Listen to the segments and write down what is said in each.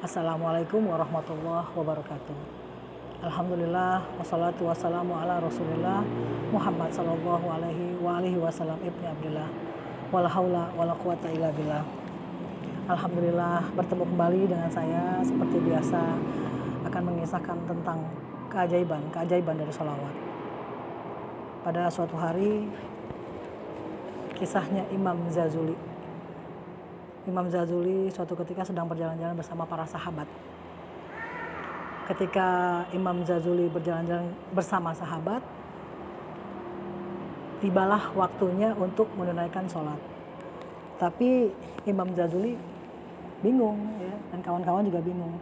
Assalamualaikum warahmatullahi wabarakatuh. Alhamdulillah wassalatu wassalamu ala Rasulillah Muhammad sallallahu alaihi wasallam ibni Abdullah wala haula wala quwata illa billah. Alhamdulillah bertemu kembali dengan saya seperti biasa akan mengisahkan tentang keajaiban dari sholawat. Pada suatu hari kisahnya Imam Ghazali suatu ketika sedang berjalan-jalan bersama para sahabat. Ketika Imam Ghazali berjalan-jalan bersama sahabat, tibalah waktunya untuk menunaikan sholat. Tapi Imam Ghazali bingung, ya, dan kawan-kawan juga bingung.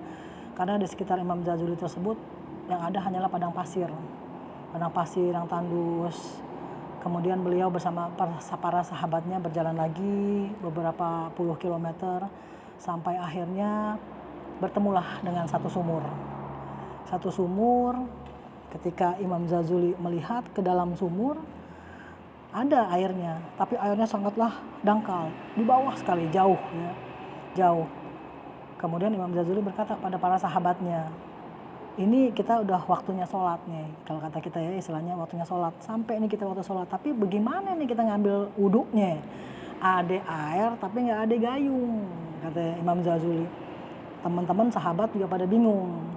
Karena di sekitar Imam Ghazali tersebut yang ada hanyalah padang pasir yang tandus. Kemudian beliau bersama para sahabatnya berjalan lagi beberapa puluh kilometer sampai akhirnya bertemulah dengan satu sumur. Ketika Imam Ghazali melihat ke dalam sumur, ada airnya, tapi airnya sangatlah dangkal, di bawah sekali, jauh. Kemudian Imam Ghazali berkata kepada para sahabatnya, ini kita udah waktunya sholat nih, kalau kata kita ya istilahnya waktunya sholat, sampai ini kita waktu sholat, tapi bagaimana nih kita ngambil wuduknya? Ada air tapi nggak ada gayung, kata Imam Ghazali. Teman-teman sahabat juga pada bingung.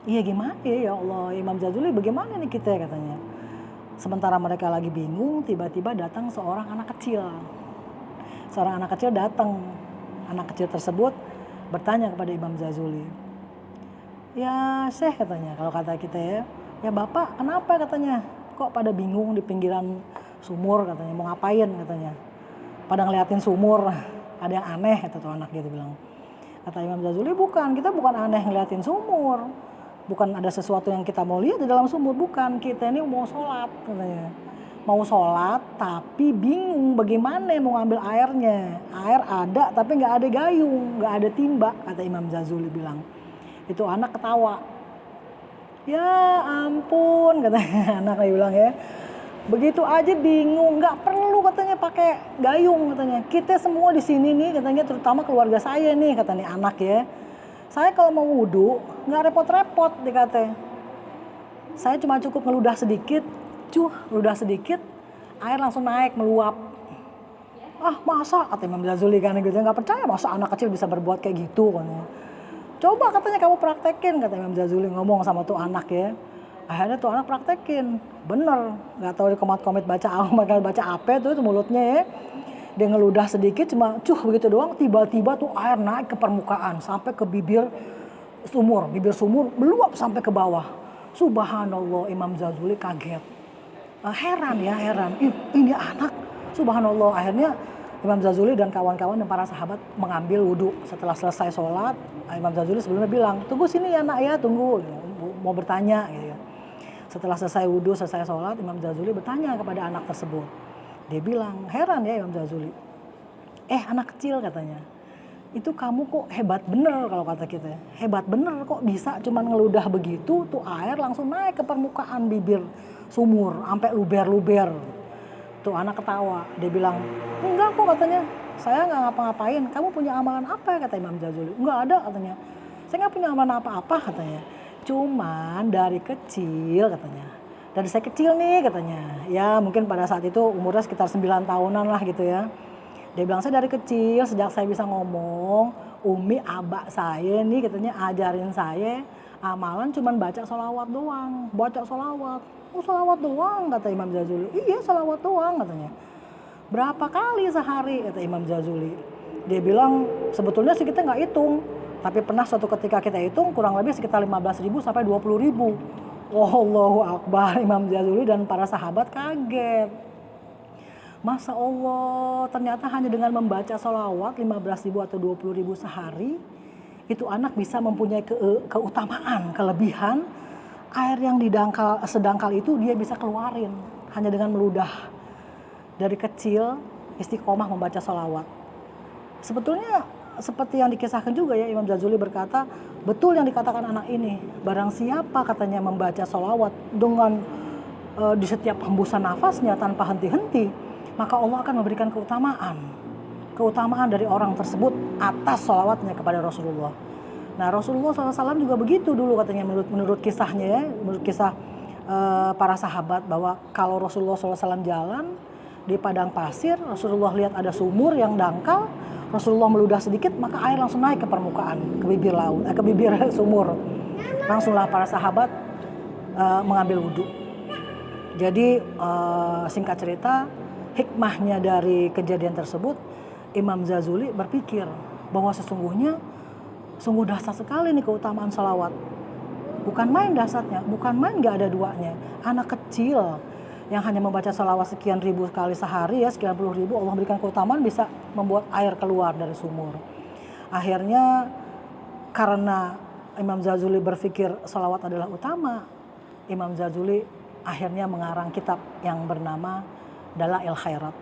Iya gimana ya Allah, Imam Ghazali bagaimana nih kita, katanya. Sementara mereka lagi bingung, tiba-tiba datang seorang anak kecil. Seorang anak kecil datang. Anak kecil tersebut bertanya kepada Imam Ghazali. Ya Syekh, katanya, kalau kata kita ya Bapak kenapa, katanya, kok pada bingung di pinggiran sumur, katanya, mau ngapain, katanya, pada ngeliatin sumur, ada yang aneh, kata tuh anak gitu bilang. Kata Imam Ghazali, kita bukan aneh ngeliatin sumur, bukan ada sesuatu yang kita mau lihat di dalam sumur, bukan, kita ini mau sholat, katanya, mau sholat tapi bingung bagaimana mau ngambil airnya, air ada tapi nggak ada gayung, nggak ada timba, kata Imam Ghazali bilang. Itu anak ketawa. Ya ampun, katanya, anak bilang ya. Begitu aja bingung, nggak perlu, katanya, pakai gayung, katanya. Kita semua di sini nih, katanya, terutama keluarga saya nih, katanya anak ya. Saya kalau mau wudhu nggak repot-repot, dikata. Saya cuma cukup ngeludah sedikit, air langsung naik meluap. Ah masa, kata Imam Ghazali kan gitu, nggak percaya masa anak kecil bisa berbuat kayak gitu, katanya. Coba, katanya, kamu praktekin, kata Imam Ghazali ngomong sama tuh anak ya. Akhirnya tuh anak praktekin, bener, nggak tahu di komat-komit baca apa tuh mulutnya ya. Dia ngeludah sedikit, cuma begitu doang, tiba-tiba tuh air naik ke permukaan sampai ke bibir sumur meluap sampai ke bawah. Subhanallah, Imam Ghazali kaget, heran. Ini anak, subhanallah. Akhirnya Imam Ghazali dan kawan-kawan dan para sahabat mengambil wudhu. Setelah selesai sholat, Imam Ghazali sebelumnya bilang, tunggu sini ya nak ya, tunggu, mau bertanya gitu. Setelah selesai wudhu, selesai sholat, Imam Ghazali bertanya kepada anak tersebut. Dia bilang, heran ya Imam Ghazali, anak kecil, katanya, itu kamu kok hebat bener, kalau kata kita, hebat bener, kok bisa cuman ngeludah begitu tuh air langsung naik ke permukaan bibir sumur sampai luber-luber. Tuh anak ketawa, dia bilang, enggak kok, katanya, saya nggak ngapa-ngapain. Kamu punya amalan apa, kata Imam Ghazali? Enggak ada, katanya, saya nggak punya amalan apa-apa, katanya, cuman dari kecil, katanya, dari saya kecil nih, katanya, ya mungkin pada saat itu umurnya sekitar 9 tahunan lah gitu ya. Dia bilang, saya dari kecil sejak saya bisa ngomong, umi abak saya nih, katanya, ajarin saya amalan cuman baca sholawat doang, Oh sholawat doang, kata Imam Ghazali. Iya sholawat doang, katanya. Berapa kali sehari, kata Imam Ghazali. Dia bilang sebetulnya sih kita nggak hitung, tapi pernah suatu ketika kita hitung kurang lebih sekitar 15.000 sampai 20.000. Allahu Akbar, Imam Ghazali dan para sahabat kaget. Masya Allah, ternyata hanya dengan membaca sholawat 15.000 atau 20.000 sehari, itu anak bisa mempunyai keutamaan, kelebihan. Air yang sedangkal itu dia bisa keluarin hanya dengan meludah. Dari kecil istiqomah membaca sholawat. Sebetulnya seperti yang dikisahkan juga ya, Imam Ghazali berkata, betul yang dikatakan anak ini, barang siapa, katanya, membaca sholawat dengan di setiap hembusan nafasnya tanpa henti-henti, maka Allah akan memberikan keutamaan dari orang tersebut atas sholawatnya kepada Rasulullah. Nah Rasulullah SAW juga begitu dulu katanya menurut kisahnya ya, menurut kisah para sahabat, bahwa kalau Rasulullah SAW jalan di padang pasir, Rasulullah lihat ada sumur yang dangkal, Rasulullah meludah sedikit maka air langsung naik ke permukaan, ke bibir laut, ke bibir sumur. Langsunglah para sahabat mengambil wudhu. Jadi singkat cerita, hikmahnya dari kejadian tersebut, Imam Ghazali berpikir bahwa sungguh dahsyat sekali nih keutamaan salawat. Bukan main dahsyatnya, bukan main gak ada duanya. Anak kecil yang hanya membaca salawat sekian ribu kali sehari ya, sekian puluh ribu, Allah berikan keutamaan bisa membuat air keluar dari sumur. Akhirnya karena Imam Ghazali berpikir salawat adalah utama, Imam Ghazali akhirnya mengarang kitab yang bernama Dalail Khairat,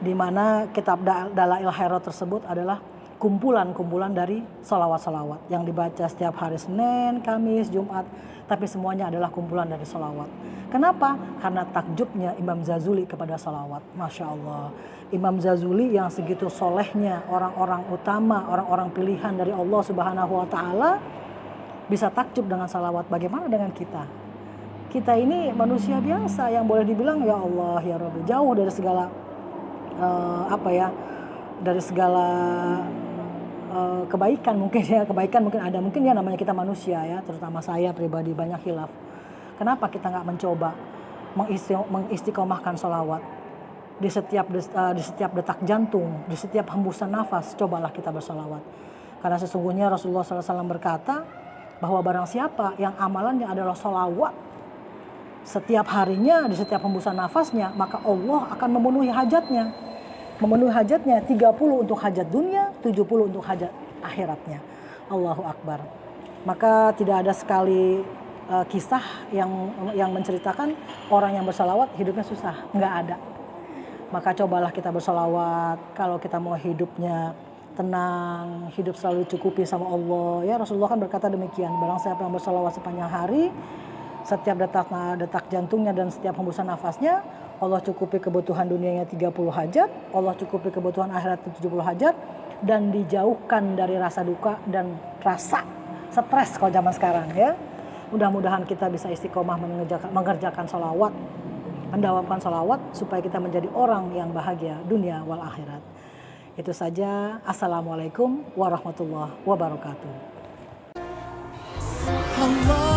di mana kitab Dalail Khairat tersebut adalah kumpulan-kumpulan dari salawat-salawat yang dibaca setiap hari Senin, Kamis, Jumat, tapi semuanya adalah kumpulan dari salawat. Kenapa? Karena takjubnya Imam Ghazali kepada salawat. Masya Allah, Imam Ghazali yang segitu solehnya, orang-orang utama, orang-orang pilihan dari Allah Subhanahu Wa Taala bisa takjub dengan salawat. Bagaimana dengan kita? Kita ini manusia biasa yang boleh dibilang ya Allah ya Rabbi, jauh dari segala dari segala kebaikan mungkin ya, kebaikan mungkin ada, mungkin ya namanya kita manusia ya, terutama saya pribadi banyak khilaf. Kenapa kita nggak mencoba mengistiqomahkan sholawat di setiap detak jantung, di setiap hembusan nafas, cobalah kita bersolawat. Karena sesungguhnya Rasulullah SAW berkata bahwa barang siapa yang amalannya adalah sholawat setiap harinya, di setiap hembusan nafasnya, maka Allah akan memenuhi hajatnya. Memenuhi hajatnya 30 untuk hajat dunia, 70 untuk hajat akhiratnya. Allahu Akbar. Maka tidak ada sekali kisah yang menceritakan orang yang bersalawat hidupnya susah. Nggak ada. Maka cobalah kita bersalawat kalau kita mau hidupnya tenang, hidup selalu dicukupi sama Allah. Ya Rasulullah kan berkata demikian, barang siapa yang bersalawat sepanjang hari, setiap detak jantungnya dan setiap hembusan nafasnya, Allah cukupi kebutuhan dunianya 30 hajat, Allah cukupi kebutuhan akhirat 70 hajat, dan dijauhkan dari rasa duka dan rasa stres kalau zaman sekarang ya. Mudah-mudahan kita bisa istiqomah mengerjakan sholawat, mendawamkan sholawat supaya kita menjadi orang yang bahagia dunia wal akhirat. Itu saja. Assalamualaikum warahmatullahi wabarakatuh. Allah.